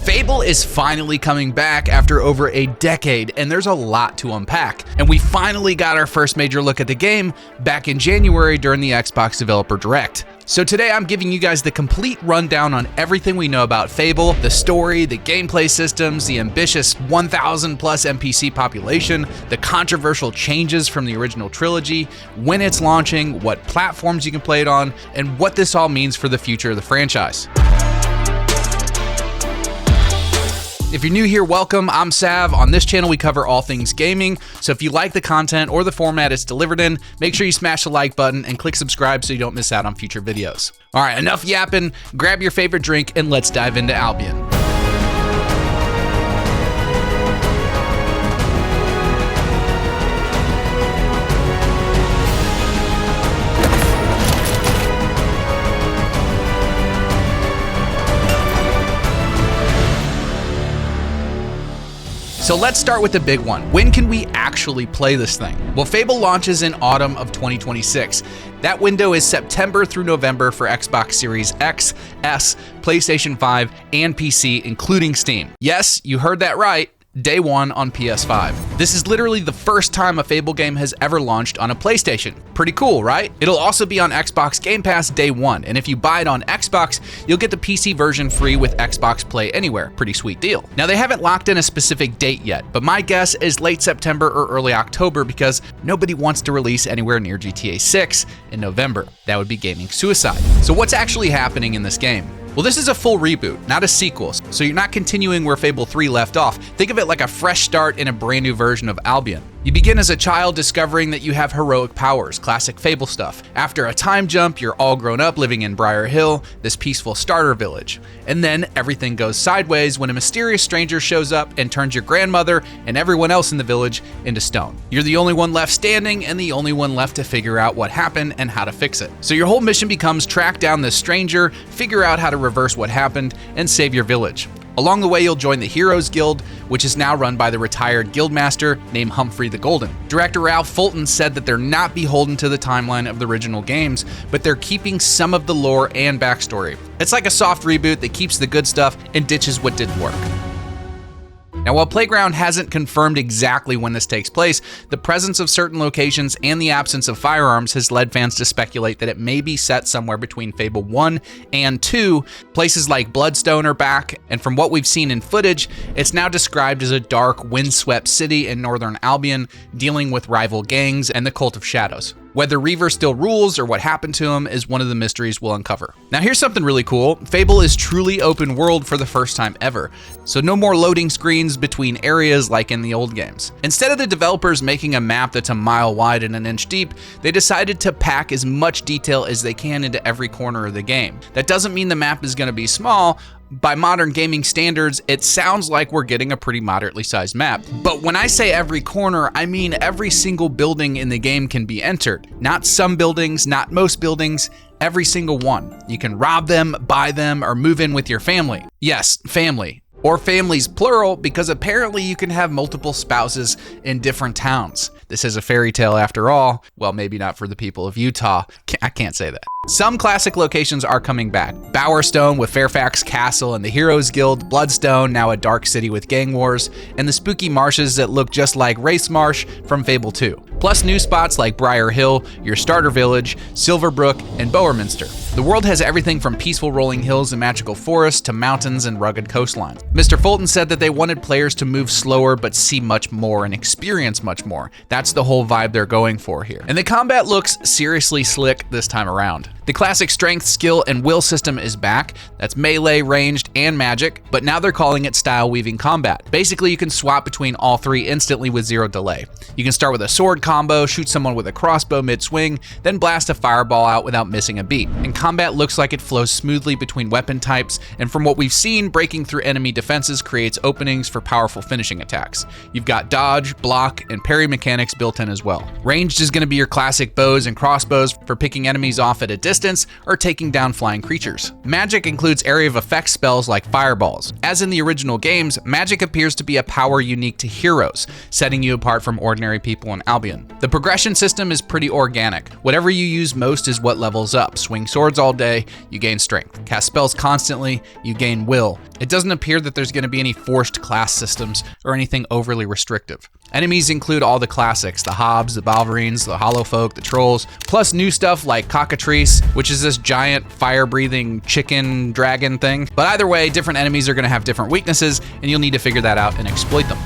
Fable is finally coming back after over a decade, and there's a lot to unpack. And we finally got our first major look at the game back in January during the Xbox Developer Direct. So today I'm giving you guys the complete rundown on everything we know about Fable, the story, the gameplay systems, the ambitious 1,000 plus NPC population, the controversial changes from the original trilogy, when it's launching, what platforms you can play it on, and what this all means for the future of the franchise. If you're new here, welcome. I'm Sav. On this channel, we cover all things gaming. So if you like the content or the format it's delivered in, make sure you smash the like button and click subscribe so you don't miss out on future videos. All right, enough yapping. Grab your favorite drink and let's dive into Albion. So let's start with the big one. When can we actually play this thing? Well, Fable launches in autumn of 2026. That window is September through November for Xbox Series X, S, PlayStation 5, and PC, including Steam. Yes, you heard that right. Day one on PS5. This is literally the first time a Fable game has ever launched on a PlayStation. Pretty cool, right? It'll also be on Xbox Game Pass day one, and if you buy it on Xbox, you'll get the PC version free with Xbox Play Anywhere. Pretty sweet deal. Now, they haven't locked in a specific date yet, but my guess is late September or early October because nobody wants to release anywhere near GTA 6 in November. That would be gaming suicide. So what's actually happening in this game? Well, this is a full reboot, not a sequel, so you're not continuing where Fable 3 left off. Think of it like a fresh start in a brand new version of Albion. You begin as a child discovering that you have heroic powers, classic Fable stuff. After a time jump, you're all grown up living in Briar Hill, this peaceful starter village. And then everything goes sideways when a mysterious stranger shows up and turns your grandmother and everyone else in the village into stone. You're the only one left standing and the only one left to figure out what happened and how to fix it. So your whole mission becomes track down this stranger, figure out how to reverse what happened, and save your village. Along the way, you'll join the Heroes Guild, which is now run by the retired guildmaster named Humphrey the Golden. Director Ralph Fulton said that they're not beholden to the timeline of the original games, but they're keeping some of the lore and backstory. It's like a soft reboot that keeps the good stuff and ditches what didn't work. Now, while Playground hasn't confirmed exactly when this takes place, the presence of certain locations and the absence of firearms has led fans to speculate that it may be set somewhere between Fable 1 and 2. Places like Bloodstone are back, and from what we've seen in footage, it's now described as a dark, windswept city in northern Albion, dealing with rival gangs and the Cult of Shadows. Whether Reaver still rules or what happened to him is one of the mysteries we'll uncover. Now, here's something really cool. Fable is truly open world for the first time ever, so no more loading screens between areas like in the old games. Instead of the developers making a map that's a mile wide and an inch deep, they decided to pack as much detail as they can into every corner of the game. That doesn't mean the map is going to be small. By modern gaming standards, it sounds like we're getting a pretty moderately sized map. But when I say every corner, I mean every single building in the game can be entered. Not some buildings, not most buildings, every single one. You can rob them, buy them, or move in with your family. Yes, family. Or families plural, because apparently you can have multiple spouses in different towns. This is a fairy tale after all. Well, maybe not for the people of Utah. I can't say that. Some classic locations are coming back. Bowerstone with Fairfax Castle and the Heroes Guild, Bloodstone, now a dark city with gang wars, and the spooky marshes that look just like Race Marsh from Fable 2. Plus new spots like Briar Hill, your starter village, Silverbrook, and Bowerminster. The world has everything from peaceful rolling hills and magical forests to mountains and rugged coastlines. Mr. Fulton said that they wanted players to move slower but see much more and experience much more. That's the whole vibe they're going for here. And the combat looks seriously slick this time around. The classic strength, skill, and will system is back. That's melee, ranged, and magic, but now they're calling it style weaving combat. Basically, you can swap between all three instantly with zero delay. You can start with a sword combo, shoot someone with a crossbow mid-swing, then blast a fireball out without missing a beat. And combat looks like it flows smoothly between weapon types, and from what we've seen, breaking through enemy defenses creates openings for powerful finishing attacks. You've got dodge, block, and parry mechanics built in as well. Ranged is going to be your classic bows and crossbows for picking enemies off at a distance or taking down flying creatures. Magic includes area of effect spells like fireballs. As in the original games, magic appears to be a power unique to heroes, setting you apart from ordinary people in Albion. The progression system is pretty organic. Whatever you use most is what levels up. Swing swords swords all day, you gain strength. Cast spells constantly, you gain will. It doesn't appear that there's going to be any forced class systems or anything overly restrictive. Enemies include all the classics, the Hobbs, the Balverines, the Hollowfolk, the Trolls, plus new stuff like Cockatrice, which is this giant fire-breathing chicken dragon thing. But either way, different enemies are going to have different weaknesses, and you'll need to figure that out and exploit them.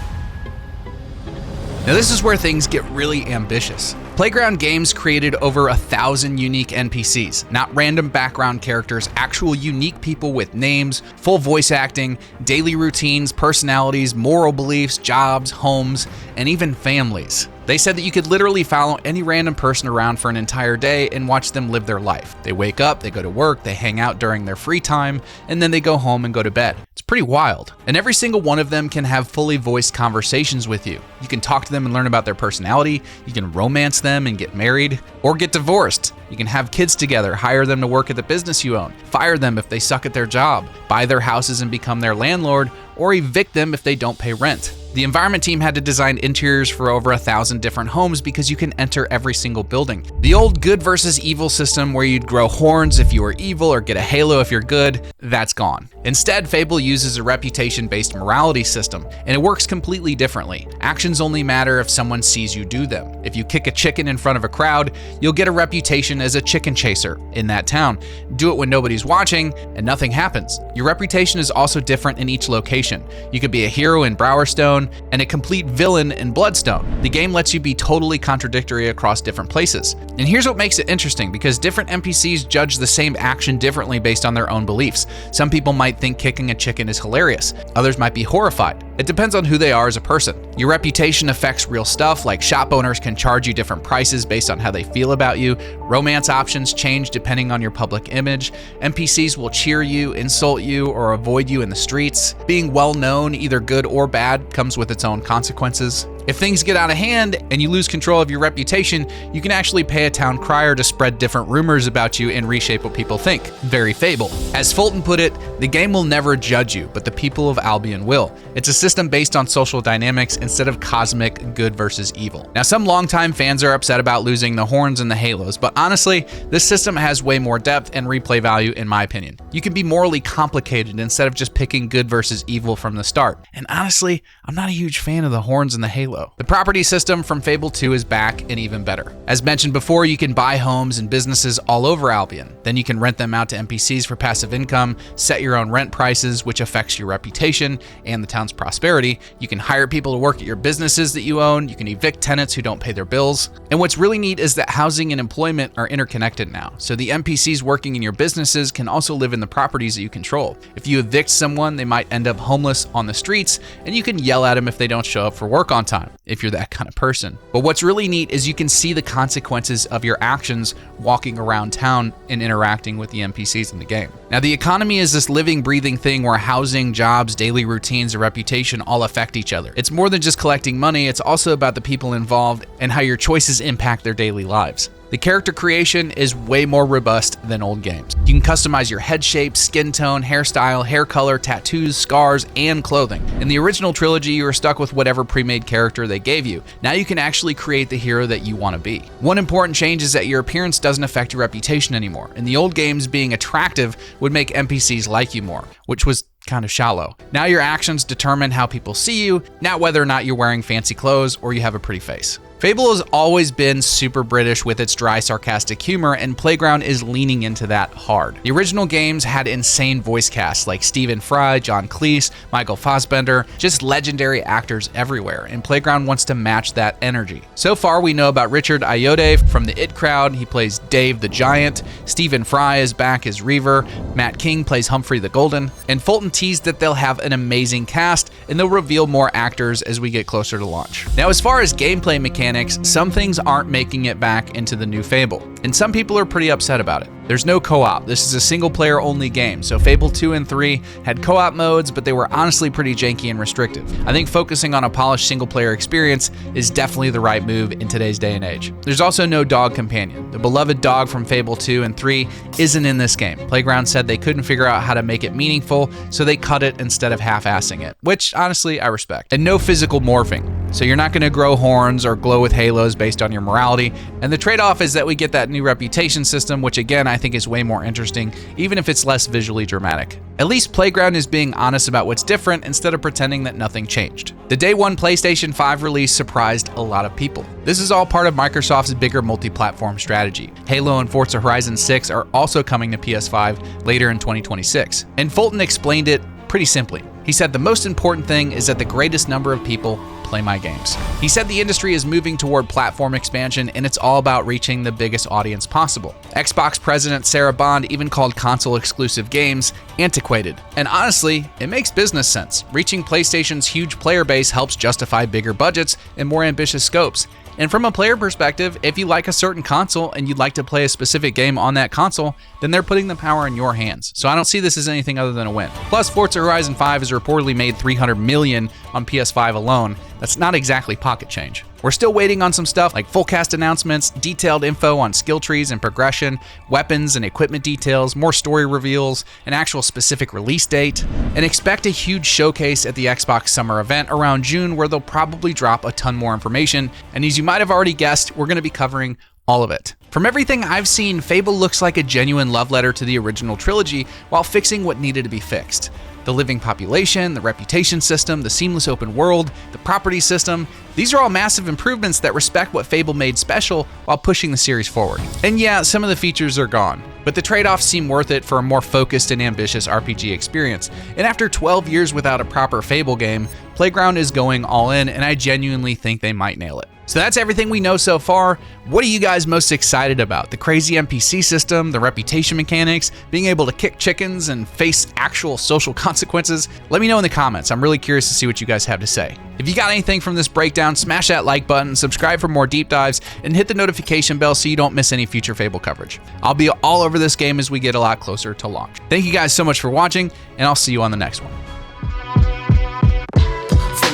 Now this is where things get really ambitious. Playground Games created over 1,000 unique NPCs, not random background characters, actual unique people with names, full voice acting, daily routines, personalities, moral beliefs, jobs, homes, and even families. They said that you could literally follow any random person around for an entire day and watch them live their life. They wake up, they go to work, they hang out during their free time, and then they go home and go to bed. It's pretty wild. And every single one of them can have fully voiced conversations with you. You can talk to them and learn about their personality, you can romance them and get married, or get divorced. You can have kids together, hire them to work at the business you own, fire them if they suck at their job, buy their houses and become their landlord, or evict them if they don't pay rent. The environment team had to design interiors for over 1,000 different homes because you can enter every single building. The old good versus evil system where you'd grow horns if you were evil or get a halo if you're good, that's gone. Instead, Fable uses a reputation-based morality system, and it works completely differently. Actions only matter if someone sees you do them. If you kick a chicken in front of a crowd, you'll get a reputation as a chicken chaser in that town. Do it when nobody's watching, and nothing happens. Your reputation is also different in each location. You could be a hero in Browerstone and a complete villain in Bloodstone. The game lets you be totally contradictory across different places. And here's what makes it interesting, because different NPCs judge the same action differently based on their own beliefs. Some people might think kicking a chicken is hilarious. Others might be horrified. It depends on who they are as a person. Your reputation affects real stuff, like shop owners can charge you different prices based on how they feel about you. Romance options change depending on your public image. NPCs will cheer you, insult you, or avoid you in the streets. Being well known, either good or bad, comes with its own consequences. If things get out of hand and you lose control of your reputation, you can actually pay a town crier to spread different rumors about you and reshape what people think. Very Fable. As Fulton put it, the game will never judge you, but the people of Albion will. It's a system based on social dynamics instead of cosmic good versus evil. Now, some longtime fans are upset about losing the horns and the halos, but honestly, this system has way more depth and replay value in my opinion. You can be morally complicated instead of just picking good versus evil from the start. And honestly, I'm not a huge fan of the horns and the halo. The property system from Fable 2 is back and even better. As mentioned before, you can buy homes and businesses all over Albion. Then you can rent them out to NPCs for passive income, set your own rent prices, which affects your reputation and the town's prosperity. You can hire people to work at your businesses that you own. You can evict tenants who don't pay their bills. And what's really neat is that housing and employment are interconnected now. So the NPCs working in your businesses can also live in the properties that you control. If you evict someone, they might end up homeless on the streets, and you can yell at them if they don't show up for work on time, if you're that kind of person. But what's really neat is you can see the consequences of your actions walking around town and interacting with the NPCs in the game. Now, the economy is this living, breathing thing where housing, jobs, daily routines, and reputation all affect each other. It's more than just collecting money, it's also about the people involved and how your choices impact their daily lives. The character creation is way more robust than old games. You can customize your head shape, skin tone, hairstyle, hair color, tattoos, scars, and clothing. In the original trilogy, you were stuck with whatever pre-made character they gave you. Now you can actually create the hero that you want to be. One important change is that your appearance doesn't affect your reputation anymore. In the old games, being attractive would make NPCs like you more, which was kind of shallow. Now your actions determine how people see you, not whether or not you're wearing fancy clothes or you have a pretty face. Fable has always been super British with its dry, sarcastic humor, and Playground is leaning into that hard. The original games had insane voice casts like Stephen Fry, John Cleese, Michael Fassbender, just legendary actors everywhere, and Playground wants to match that energy. So far, we know about Richard Ayoade from the It Crowd. He plays Dave the Giant. Stephen Fry is back as Reaver. Matt King plays Humphrey the Golden. And Fulton teased that they'll have an amazing cast, and they'll reveal more actors as we get closer to launch. Now, as far as gameplay mechanics, some things aren't making it back into the new Fable, and some people are pretty upset about it. There's no co-op. This is a single-player only game, so Fable 2 and 3 had co-op modes, but they were honestly pretty janky and restrictive. I think focusing on a polished single-player experience is definitely the right move in today's day and age. There's also no dog companion. The beloved dog from Fable 2 and 3 isn't in this game. Playground said they couldn't figure out how to make it meaningful, so they cut it instead of half-assing it, which honestly I respect. And no physical morphing. So you're not going to grow horns or glow with halos based on your morality. And the trade-off is that we get that new reputation system, which again, I think is way more interesting, even if it's less visually dramatic. At least Playground is being honest about what's different instead of pretending that nothing changed. The day one PlayStation 5 release surprised a lot of people. This is all part of Microsoft's bigger multi-platform strategy. Halo and Forza Horizon 6 are also coming to PS5 later in 2026. And Fulton explained it pretty simply. He said the most important thing is that the greatest number of people play my games. He said the industry is moving toward platform expansion and it's all about reaching the biggest audience possible. Xbox president Sarah Bond even called console exclusive games antiquated. And honestly, it makes business sense. Reaching PlayStation's huge player base helps justify bigger budgets and more ambitious scopes. And from a player perspective, if you like a certain console and you'd like to play a specific game on that console, then they're putting the power in your hands. So I don't see this as anything other than a win. Plus, Forza Horizon 5 has reportedly made $300 million on PS5 alone. That's not exactly pocket change. We're still waiting on some stuff like full cast announcements, detailed info on skill trees and progression, weapons and equipment details, more story reveals, an actual specific release date, and expect a huge showcase at the Xbox Summer event around June where they'll probably drop a ton more information. And as you might have already guessed, we're going to be covering all of it. From everything I've seen, Fable looks like a genuine love letter to the original trilogy while fixing what needed to be fixed. The living population, the reputation system, the seamless open world, the property system, these are all massive improvements that respect what Fable made special while pushing the series forward. And yeah, some of the features are gone, but the trade-offs seem worth it for a more focused and ambitious RPG experience. And after 12 years without a proper Fable game, Playground is going all in, and I genuinely think they might nail it. So that's everything we know so far. What are you guys most excited about? The crazy NPC system, the reputation mechanics, being able to kick chickens and face actual social consequences? Let me know in the comments. I'm really curious to see what you guys have to say. If you got anything from this breakdown, smash that like button, subscribe for more deep dives, and hit the notification bell so you don't miss any future Fable coverage. I'll be all over this game as we get a lot closer to launch. Thank you guys so much for watching, and I'll see you on the next one.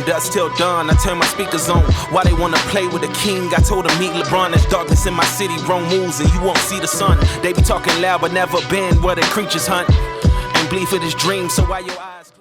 Dusk till dawn, I turn my speakers on. Why they wanna play with the king? I told them meet LeBron. There's darkness in my city, wrong moves and you won't see the sun. They be talking loud but never been where the creatures hunt and bleed for this dream. So why your eyes